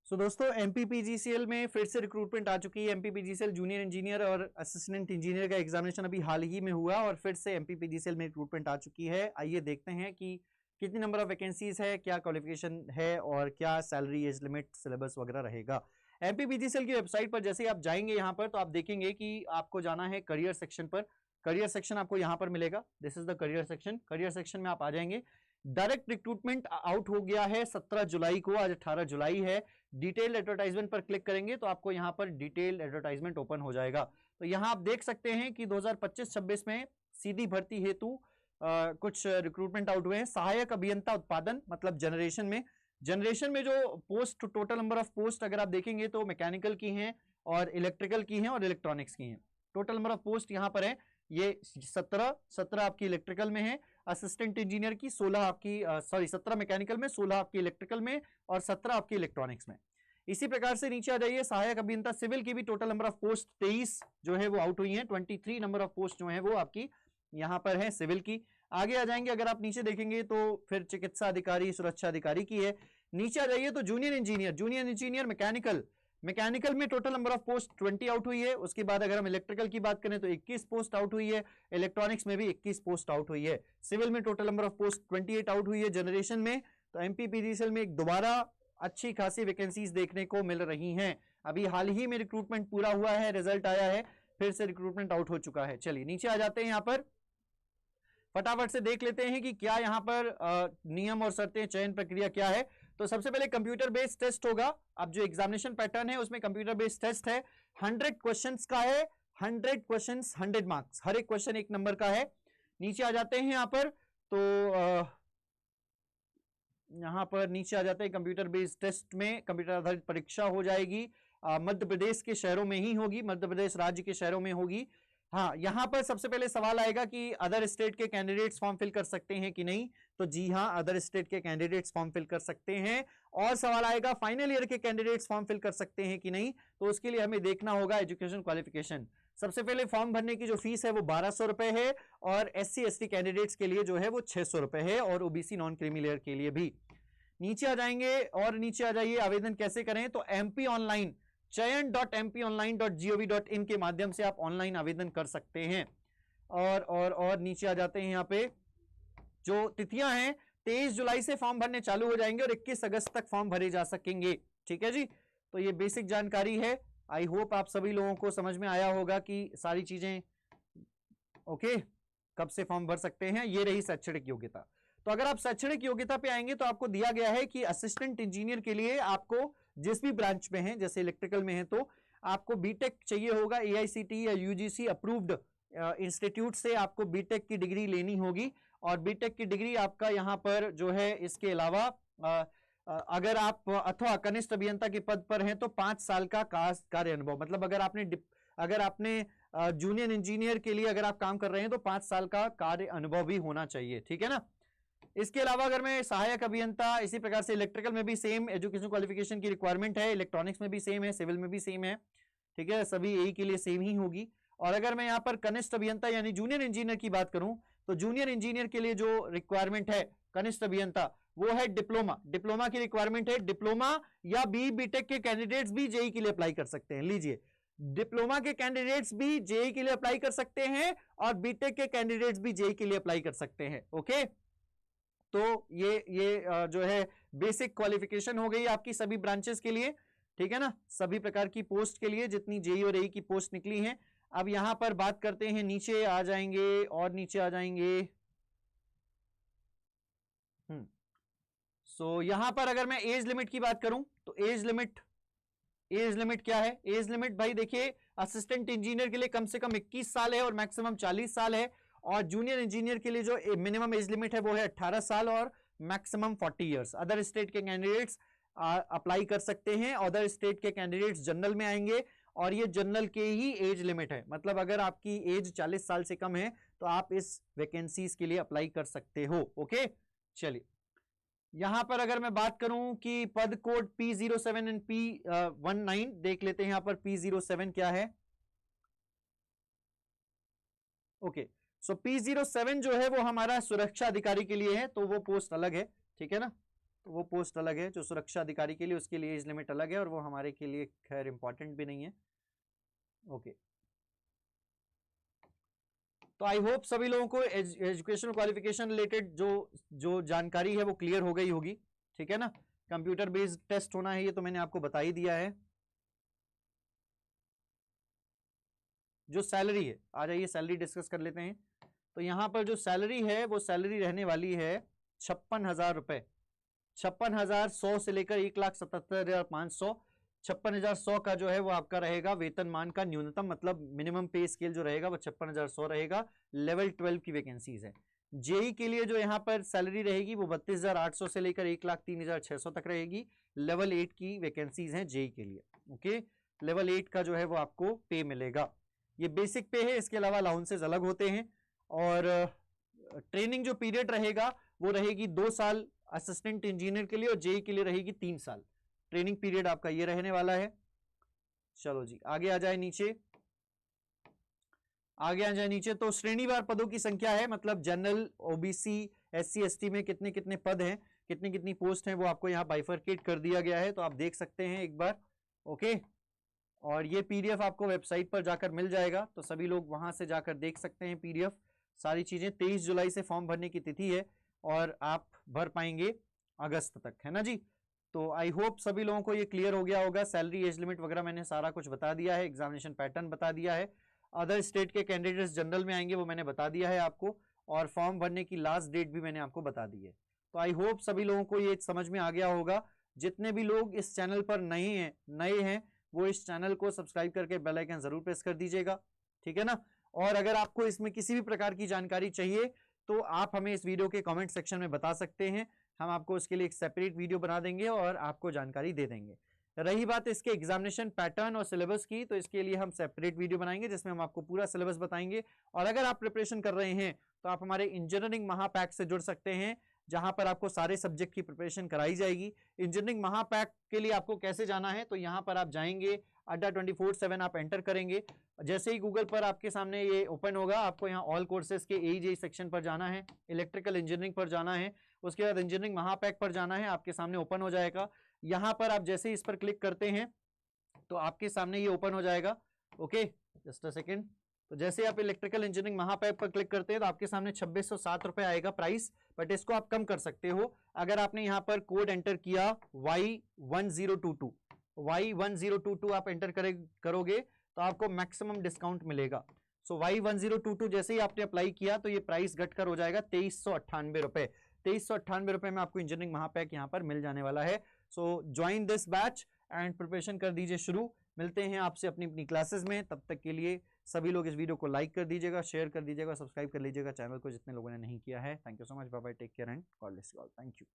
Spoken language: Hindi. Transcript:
दोस्तों एमपीपीजीसीएल में फिर से रिक्रूटमेंट आ चुकी है। एमपीपीजीसीएल जूनियर इंजीनियर और असिस्टेंट इंजीनियर का एग्जामिनेशन अभी हाल ही में हुआ और फिर से एमपीपीजीसीएल में रिक्रूटमेंट आ चुकी है। आइए देखते हैं कि कितनी नंबर ऑफ वैकेंसीज है, क्या क्वालिफिकेशन है और क्या सैलरी, एज लिमिट, सिलेबस वगैरह रहेगा। एमपीपीजीसीएल की वेबसाइट पर जैसे ही आप जाएंगे यहाँ पर तो आप देखेंगे कि आपको जाना है करियर सेक्शन पर। करियर सेक्शन आपको यहाँ पर मिलेगा। This is the career section. Career section में आप आ जाएंगे। डायरेक्ट रिक्रूटमेंट आउट हो गया है 17 जुलाई को, आज 18 जुलाई है। डिटेल एडवर्टाइजमेंट पर क्लिक करेंगे तो आपको यहां पर डिटेल एडवर्टाइजमेंट ओपन हो जाएगा। तो यहां आप देख सकते हैं कि 2025-26 में सीधी भर्ती हेतु कुछ रिक्रूटमेंट आउट हुए हैं। सहायक अभियंता उत्पादन मतलब जनरेशन में जो post, total number of post अगर आप देखेंगे तो मैकेनिकल की हैं और इलेक्ट्रिकल की हैं और इलेक्ट्रॉनिक्स की हैं। टोटल नंबर ऑफ पोस्ट यहां पर है ये 17 आपकी इलेक्ट्रिकल में है। असिस्टेंट इंजीनियर की 16 आपकी 17 मैकेनिकल में, 16 आपकी इलेक्ट्रिकल में और 17 आपकी इलेक्ट्रॉनिक्स में। इसी प्रकार से नीचे आ जाइए, सहायक अभियंता सिविल की भी टोटल नंबर ऑफ पोस्ट 23 जो है वो आउट हुई हैं। 23 नंबर ऑफ पोस्ट जो है वो आपकी यहां पर है सिविल की। आगे आ जाएंगे, अगर आप नीचे देखेंगे तो फिर चिकित्सा अधिकारी, सुरक्षा अधिकारी की है। नीचे आ जाइए तो जूनियर इंजीनियर मैकेनिकल में total number of post 20 out हुई है। उसके बाद अगर हम इलेक्ट्रिकल की बात करें तो 21 पोस्ट आउट हुई है। इलेक्ट्रॉनिक्स में भी 21 पोस्ट आउट हुई है। सिविल में total number of post 28 out हुई है। जनरेशन में तो एमपीपीजीसीएल में दोबारा अच्छी खासी वैकेंसीज देखने को मिल रही हैं। अभी हाल ही में रिक्रूटमेंट पूरा हुआ है, रिजल्ट आया है, फिर से रिक्रूटमेंट आउट हो चुका है। चलिए नीचे आ जाते हैं, यहां पर फटाफट से देख लेते हैं कि क्या यहां पर नियम और शर्तें, चयन प्रक्रिया क्या है। तो सबसे पहले कंप्यूटर बेस्ड टेस्ट होगा। अब जो एग्जामिनेशन पैटर्न है उसमें कंप्यूटर बेस्ड टेस्ट है। 100 क्वेश्चंस का है। 100 क्वेश्चंस 100 मार्क्स, हर एक क्वेश्चन 1 नंबर का है। नीचे आ जाते हैं यहां पर तो यहां पर नीचे आ जाते हैं कंप्यूटर बेस्ड टेस्ट में कंप्यूटर आधारित परीक्षा हो जाएगी। मध्य प्रदेश के शहरों में ही होगी, मध्य प्रदेश राज्य के शहरों में होगी। हाँ, यहां पर सबसे पहले सवाल आएगा कि अदर स्टेट के कैंडिडेट्स फॉर्म फिल कर सकते हैं कि नहीं। तो जी हां, अदर स्टेट के कैंडिडेट्स फॉर्म फिल कर सकते हैं। और सवाल आएगा फाइनल ईयर के कैंडिडेट्स फॉर्म फिल कर सकते हैं कि नहीं। तो उसके लिए हमें देखना होगा एजुकेशन क्वालिफिकेशन। सबसे पहले फॉर्म भरने की जो फीस है वो 1200 रुपए है और SC/ST कैंडिडेट्स के लिए जो है वो 600 रुपए है और OBC नॉन क्रीमी लेयर के लिए भी। नीचे आ जाएंगे और नीचे आ जाइए, आवेदन कैसे करें। तो MP ऑनलाइन चयन.mponline.gov.in के माध्यम से आप ऑनलाइन आवेदन कर सकते हैं। और नीचे आ जाते हैं, यहाँ पे जो तिथियां हैं 23 जुलाई से फॉर्म भरने चालू हो जाएंगे और 21 अगस्त तक फॉर्म भरे जा सकेंगे। ठीक है जी, तो ये बेसिक जानकारी है। आई होप आप सभी लोगों को समझ में आया होगा कि सारी चीजें ओके, कब से फॉर्म भर सकते हैं। ये रही शैक्षणिक योग्यता। तो अगर आप शैक्षणिक योग्यता पे आएंगे तो आपको दिया गया है कि असिस्टेंट इंजीनियर के लिए आपको जिस भी ब्रांच में है, जैसे इलेक्ट्रिकल में है तो आपको बीटेक चाहिए होगा। AICTE या UGC अप्रूव्ड इंस्टीट्यूट से आपको बीटेक की डिग्री लेनी होगी और बीटेक की डिग्री आपका यहाँ पर जो है, इसके अलावा अगर आप अथवा कनिष्ठ अभियंता के पद पर हैं तो 5 साल का कार्य अनुभव, मतलब अगर आपने जूनियर इंजीनियर के लिए अगर आप काम कर रहे हैं तो 5 साल का कार्य अनुभव भी होना चाहिए। ठीक है ना। इसके अलावा अगर मैं सहायक अभियंता, इसी प्रकार से इलेक्ट्रिकल में भी सेम एजुकेशन क्वालिफिकेशन की रिक्वायरमेंट है, इलेक्ट्रॉनिक्स में भी सेम है, सिविल में भी सेम है। ठीक है, सभी यही के लिए सेम ही होगी। और अगर मैं यहाँ पर कनिष्ठ अभियंता यानी जूनियर इंजीनियर की बात करूं तो जूनियर इंजीनियर के लिए जो रिक्वायरमेंट है कनिष्ठ अभियंता वो है डिप्लोमा की रिक्वायरमेंट है। डिप्लोमा या बीटेक के कैंडिडेट्स भी जेई के लिए अप्लाई कर सकते हैं। लीजिए, डिप्लोमा के कैंडिडेट्स भी जेई के लिए अप्लाई कर सकते हैं और बीटेक के कैंडिडेट्स भी जेई के लिए अप्लाई कर सकते हैं। ओके, तो ये जो है बेसिक क्वालिफिकेशन हो गई आपकी सभी ब्रांचेस के लिए। ठीक है ना, सभी प्रकार की पोस्ट के लिए जितनी जेई और एई की पोस्ट निकली हैं। अब यहां पर बात करते हैं, नीचे आ जाएंगे और नीचे आ जाएंगे। सो यहां पर अगर मैं एज लिमिट की बात करूं तो एज लिमिट क्या है। एज लिमिट भाई देखिए, असिस्टेंट इंजीनियर के लिए कम से कम 21 साल है और मैक्सिमम 40 साल है। और जूनियर इंजीनियर के लिए जो मिनिमम एज लिमिट है वो है 18 साल और मैक्सिमम 40 इयर्स। अदर स्टेट के कैंडिडेट्स अप्लाई कर सकते हैं। अदर स्टेट के कैंडिडेट्स जनरल में आएंगे और ये जनरल के ही एज लिमिट है, मतलब अगर आपकी एज 40 साल से कम है तो आप इस वैकेंसीज के लिए अप्लाई कर सकते हो। ओके, चलिए यहां पर अगर मैं बात करूं कि पद कोड P07 एंड P19 देख लेते हैं। यहां पर P07 क्या है। ओके, सो P07 जो है वो हमारा सुरक्षा अधिकारी के लिए है, तो वो पोस्ट अलग है। ठीक है ना, तो वो पोस्ट अलग है। जो सुरक्षा अधिकारी के लिए, उसके लिए एज लिमिट अलग है और वो हमारे के लिए खैर इंपॉर्टेंट भी नहीं है। ओके, तो आई होप सभी लोगों को एजुकेशन क्वालिफिकेशन रिलेटेड जो जो जानकारी है वो क्लियर हो गई होगी, ठीक है ना। कंप्यूटर बेस्ड टेस्ट होना है, ये तो मैंने आपको बता ही दिया है। जो सैलरी है, आ जाइए सैलरी डिस्कस कर लेते हैं। तो यहां पर जो सैलरी है वो सैलरी रहने वाली है 56,000 रुपए। 56,100 से लेकर 1,77,500। 56,100 का जो है वो आपका रहेगा वेतनमान का न्यूनतम, मतलब मिनिमम पे स्केल जो रहेगा वो 56,100 रहेगा। लेवल 12 की वैकेंसीज है। जेई के लिए जो यहाँ पर सैलरी रहेगी वो 32,800 से लेकर 1,03,600 तक रहेगी। लेवल 8 की वैकेंसीज हैं जेई के लिए। ओके, लेवल 8 का जो है वो आपको पे मिलेगा। ये बेसिक पे है, इसके अलावा अलाउंसेस अलग होते हैं। और ट्रेनिंग जो पीरियड रहेगा वो रहेगी 2 साल असिस्टेंट इंजीनियर के लिए, और जेई के लिए रहेगी 3 साल। ट्रेनिंग पीरियड आपका ये रहने वाला है। चलो जी, आगे आ जाए नीचे। आगे आ जाए नीचे तो श्रेणीवार पदों की संख्या है, मतलब जनरल, ओबीसी, एससी, एसटी में कितने कितने पद हैं, कितनी कितनी पोस्ट हैं, वो आपको यहाँ बाइफरकेट कर दिया गया है, तो आप देख सकते हैं एक बार। ओके, और ये पीडीएफ आपको वेबसाइट पर जाकर मिल जाएगा, तो सभी लोग वहां से जाकर देख सकते हैं पीडीएफ सारी चीजें। 23 जुलाई से फॉर्म भरने की तिथि है और आप भर पाएंगे अगस्त तक, है ना जी। तो आई होप सभी लोगों को ये क्लियर हो गया होगा। सैलरी, एज लिमिट वगैरह मैंने सारा कुछ बता दिया है, एग्जामिनेशन पैटर्न बता दिया है। अदर स्टेट के कैंडिडेट्स जनरल में आएंगे वो मैंने बता दिया है आपको, और फॉर्म भरने की लास्ट डेट भी मैंने आपको बता दी है। तो आई होप सभी लोगों को ये समझ में आ गया होगा। जितने भी लोग इस चैनल पर नए हैं वो इस चैनल को सब्सक्राइब करके बेल आइकन जरूर प्रेस कर दीजिएगा, ठीक है ना। और अगर आपको इसमें किसी भी प्रकार की जानकारी चाहिए तो आप हमें इस वीडियो के कमेंट सेक्शन में बता सकते हैं, हम आपको उसके लिए एक सेपरेट वीडियो बना देंगे और आपको जानकारी दे देंगे। रही बात इसके एग्जामिनेशन पैटर्न और सिलेबस की, तो इसके लिए हम सेपरेट वीडियो बनाएंगे जिसमें हम आपको पूरा सिलेबस बताएंगे। और अगर आप प्रिपरेशन कर रहे हैं तो आप हमारे इंजीनियरिंग महापैक से जुड़ सकते हैं, जहां पर आपको सारे सब्जेक्ट की प्रिपरेशन कराई जाएगी। इंजीनियरिंग महापैक के लिए आपको कैसे जाना है, तो यहाँ पर आप जाएंगे, अड्डा 24/7 आप एंटर करेंगे। जैसे ही गूगल पर आपके सामने ये ओपन होगा, आपको यहाँ ऑल कोर्सेज के एई सेक्शन पर जाना है, इलेक्ट्रिकल इंजीनियरिंग पर जाना है, उसके बाद इंजीनियरिंग महापैक पर जाना है, आपके सामने ओपन हो जाएगा। यहाँ पर आप जैसे ही इस पर क्लिक करते हैं तो आपके सामने ये ओपन हो जाएगा। Okay, just a second. तो जैसे आप इलेक्ट्रिकल इंजीनियरिंग महापैक पर क्लिक करते हैं तो आपके सामने 2607 रुपए आएगा प्राइस, बट इसको आप कम कर सकते हो। अगर आपने यहाँ पर कोड एंटर किया Y1022, Y1022 आप एंटर करोगे तो आपको मैक्सिमम डिस्काउंट मिलेगा। सो Y1022 जैसे ही आपने अप्लाई किया तो ये प्राइस घटकर हो जाएगा 2398 रुपए। 2398 रुपए में आपको इंजीनियरिंग महापैक यहाँ पर मिल जाने वाला है। सो join this batch and preparation कर दीजिए शुरू। मिलते हैं आपसे अपनी अपनी क्लासेस में, तब तक के लिए सभी लोग इस वीडियो को लाइक कर दीजिएगा, शेयर कर दीजिएगा, सब्सक्राइब कर लीजिएगा चैनल को जितने लोगों ने नहीं किया है। Thank you so much, bye bye, take care and God bless you all. Thank you.